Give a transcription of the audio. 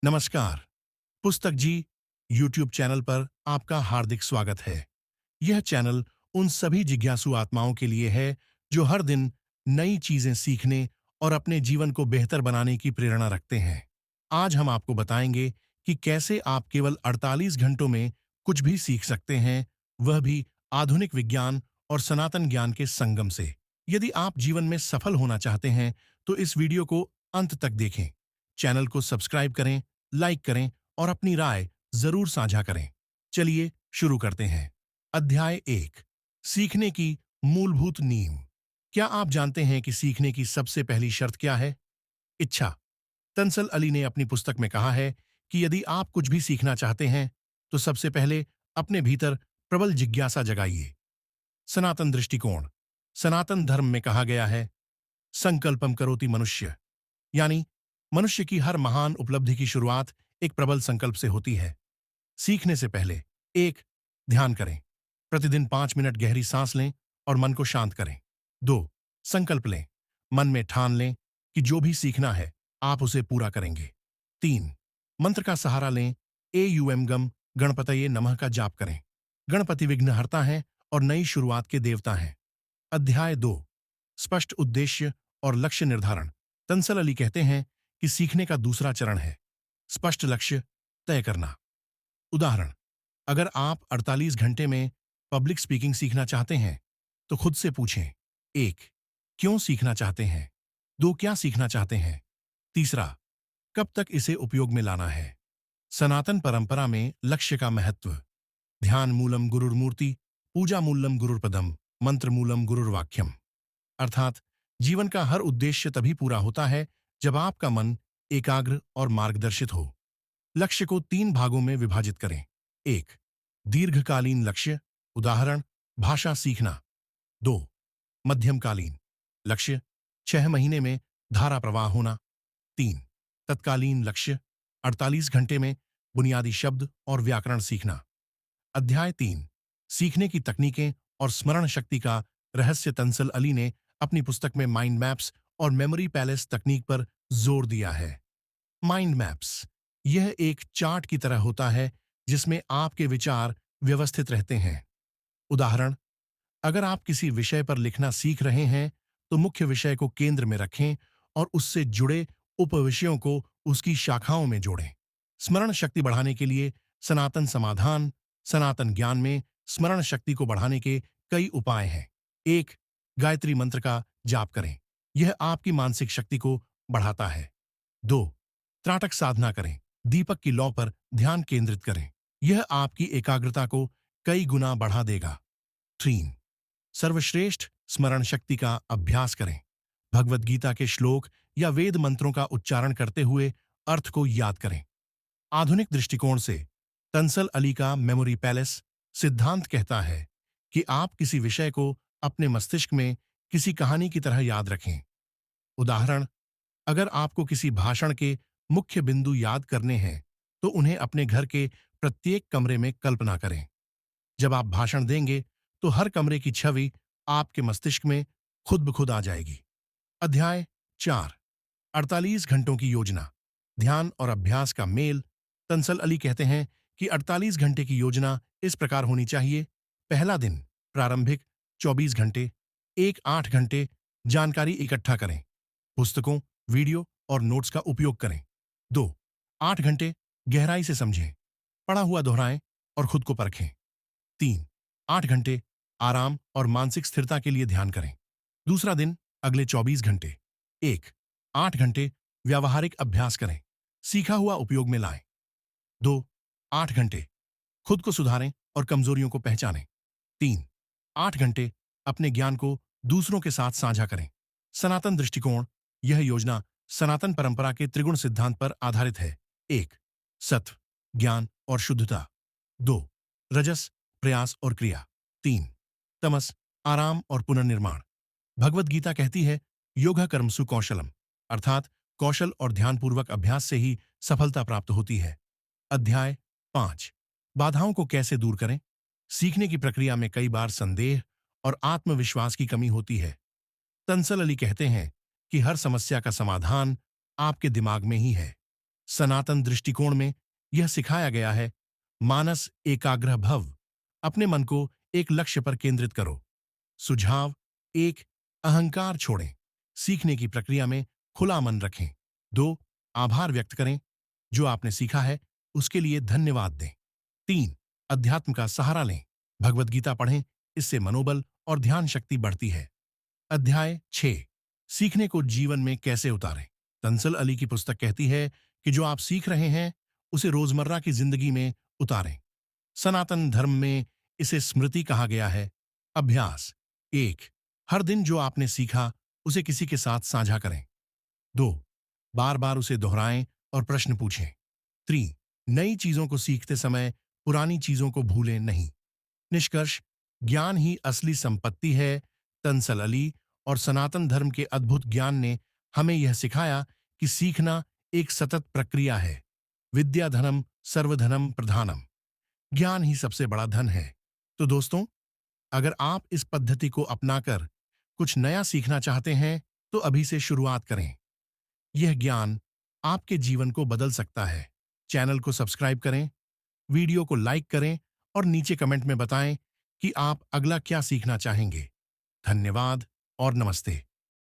नमस्कार। पुस्तक जी YouTube channel पर आपका हार्दिक स्वागत है। यह चैनल उन सभी जिज्ञासु आत्माओं के लिए है जो हर दिन नई चीजें सीखने और अपने जीवन को बेहतर बनाने की प्रेरणा रखते हैं। आज हम आपको बताएंगे कि कैसे आप केवल 48 घंटों में कुछ भी सीख सकते हैं, वह भी आधुनिक विज्ञान और सनातन ज्ञान के संगम से। यदि आप जीवन में सफल होना चाहते हैं तो इस वीडियो को अंत तक देखें। चैनल को सब्सक्राइब करें, लाइक करें और अपनी राय जरूर साझा करें। चलिए शुरू करते हैं। अध्याय 1, सीखने की मूलभूत नींव। क्या आप जानते हैं कि सीखने की सबसे पहली शर्त क्या है? इच्छा। तंसल अली ने अपनी पुस्तक में कहा है कि यदि आप कुछ भी सीखना चाहते हैं तो सबसे पहले अपने भीतर प्रबल जिज्ञासा जगाइए। सनातन दृष्टिकोण। सनातन धर्म में कहा गया है, संकल्पम करोति मनुष्य, यानी मनुष्य की हर महान उपलब्धि की शुरुआत एक प्रबल संकल्प से होती है। सीखने से पहले 1, ध्यान करें। प्रतिदिन 5 मिनट गहरी सांस लें और मन को शांत करें। 2, संकल्प लें। मन में ठान लें कि जो भी सीखना है आप उसे पूरा करेंगे। 3, मंत्र का सहारा लें। एयूएम गम गणपतये नमः का जाप करें। गणपति विघ्नहर्ता हैं और नई शुरुआत के देवता हैं। अध्याय 2, स्पष्ट उद्देश्य और लक्ष्य निर्धारण। तंसल अली कहते हैं कि सीखने का दूसरा चरण है स्पष्ट लक्ष्य तय करना। उदाहरण, अगर आप 48 घंटे में पब्लिक स्पीकिंग सीखना चाहते हैं तो खुद से पूछें, 1, क्यों सीखना चाहते हैं? 2, क्या सीखना चाहते हैं? तीसरा, कब तक इसे उपयोग में लाना है? सनातन परंपरा में लक्ष्य का महत्व। ध्यान मूलम गुरुर्मूर्ति, पूजा मूलम गुरुर्पदम, मंत्र मूलम गुरुर्वाक्यम। अर्थात जीवन का हर उद्देश्य तभी पूरा होता है जब आपका मन एकाग्र और मार्गदर्शित हो। लक्ष्य को 3 भागों में विभाजित करें। 1, दीर्घकालीन लक्ष्य, उदाहरण भाषा सीखना। 2, मध्यमकालीन लक्ष्य, 6 महीने में धारा प्रवाह होना। 3, तत्कालीन लक्ष्य, 48 घंटे में बुनियादी शब्द और व्याकरण सीखना। अध्याय 3, सीखने की तकनीकें और स्मरण शक्ति का रहस्य। तंसल अली ने अपनी पुस्तक में माइंड मैप्स और मेमोरी पैलेस तकनीक पर जोर दिया है। माइंड मैप्स, यह एक चार्ट की तरह होता है जिसमें आपके विचार व्यवस्थित रहते हैं। उदाहरण, अगर आप किसी विषय पर लिखना सीख रहे हैं तो मुख्य विषय को केंद्र में रखें और उससे जुड़े उपविषयों को उसकी शाखाओं में जोड़ें। स्मरण शक्ति बढ़ाने के लिए सनातन समाधान। सनातन ज्ञान में स्मरण शक्ति को बढ़ाने के कई उपाय हैं। 1, गायत्री मंत्र का जाप करें, यह आपकी मानसिक शक्ति को बढ़ाता है। 2, त्राटक साधना करें, दीपक की लौ पर ध्यान केंद्रित करें, यह आपकी एकाग्रता को कई गुना बढ़ा देगा। 3, सर्वश्रेष्ठ स्मरण शक्ति का अभ्यास करें, भगवत गीता के श्लोक या वेद मंत्रों का उच्चारण करते हुए अर्थ को याद करें। आधुनिक दृष्टिकोण से तंसल अली का मेमोरी पैलेस सिद्धांत कहता है कि आप किसी विषय को अपने मस्तिष्क में किसी कहानी की तरह याद रखें। उदाहरण, अगर आपको किसी भाषण के मुख्य बिंदु याद करने हैं तो उन्हें अपने घर के प्रत्येक कमरे में कल्पना करें। जब आप भाषण देंगे तो हर कमरे की छवि आपके मस्तिष्क में खुद ब खुद आ जाएगी। अध्याय 4, 48 घंटों की योजना, ध्यान और अभ्यास का मेल। तंसल अली कहते हैं कि 48 घंटे की योजना इस प्रकार होनी चाहिए। पहला दिन, प्रारंभिक 24 घंटे। 1, 8 घंटे जानकारी इकट्ठा करें, पुस्तकों, वीडियो और नोट्स का उपयोग करें। 2, 8 घंटे गहराई से समझें, पढ़ा हुआ दोहराएं और खुद को परखें। 3, 8 घंटे आराम और मानसिक स्थिरता के लिए ध्यान करें। दूसरा दिन, अगले 24 घंटे। 1, 8 घंटे व्यावहारिक अभ्यास करें, सीखा हुआ उपयोग में लाएं। 2, 8 घंटे खुद को सुधारें और कमजोरियों को पहचानें। 3, 8 घंटे अपने ज्ञान को दूसरों के साथ साझा करें। सनातन दृष्टिकोण, यह योजना सनातन परंपरा के त्रिगुण सिद्धांत पर आधारित है। 1, सत्व, ज्ञान और शुद्धता। 2, रजस, प्रयास और क्रिया। 3, तमस, आराम और पुनर्निर्माण। भगवत गीता कहती है, योगा कर्मसु कौशलम, अर्थात कौशल और ध्यानपूर्वक अभ्यास से ही सफलता प्राप्त होती है। अध्याय 5, बाधाओं को कैसे दूर करें। सीखने की प्रक्रिया में कई बार संदेह और आत्मविश्वास की कमी होती है। तंसल अली कहते हैं कि हर समस्या का समाधान आपके दिमाग में ही है। सनातन दृष्टिकोण में यह सिखाया गया है, मानस एकाग्र भव, अपने मन को एक लक्ष्य पर केंद्रित करो। सुझाव एक, अहंकार छोड़ें, सीखने की प्रक्रिया में खुला मन रखें। दो, आभार व्यक्त करें, जो आपने सीखा है उसके लिए धन्यवाद दें। तीन, अध्यात्म का सहारा लें, भगवत गीता पढ़ें, इससे मनोबल और ध्यान शक्ति बढ़ती है। अध्याय 6, सीखने को जीवन में कैसे उतारें। तंसल अली की पुस्तक कहती है कि जो आप सीख रहे हैं उसे रोजमर्रा की जिंदगी में उतारें। सनातन धर्म में इसे स्मृति कहा गया है। अभ्यास एक, हर दिन जो आपने सीखा उसे किसी के साथ साझा करें। दो, बार बार उसे दोहराएं और प्रश्न पूछें। तीन, नई चीजों को सीखते समय पुरानी चीजों को भूलें नहीं। निष्कर्ष, ज्ञान ही असली संपत्ति है। तंसल अली और सनातन धर्म के अद्भुत ज्ञान ने हमें यह सिखाया कि सीखना एक सतत प्रक्रिया है। विद्या धनम सर्वधनम प्रधानम, ज्ञान ही सबसे बड़ा धन है। तो दोस्तों, अगर आप इस पद्धति को अपनाकर कुछ नया सीखना चाहते हैं तो अभी से शुरुआत करें। यह ज्ञान आपके जीवन को बदल सकता है। चैनल को सब्सक्राइब करें, वीडियो को लाइक करें और नीचे कमेंट में बताएं कि आप अगला क्या सीखना चाहेंगे। धन्यवाद और नमस्ते।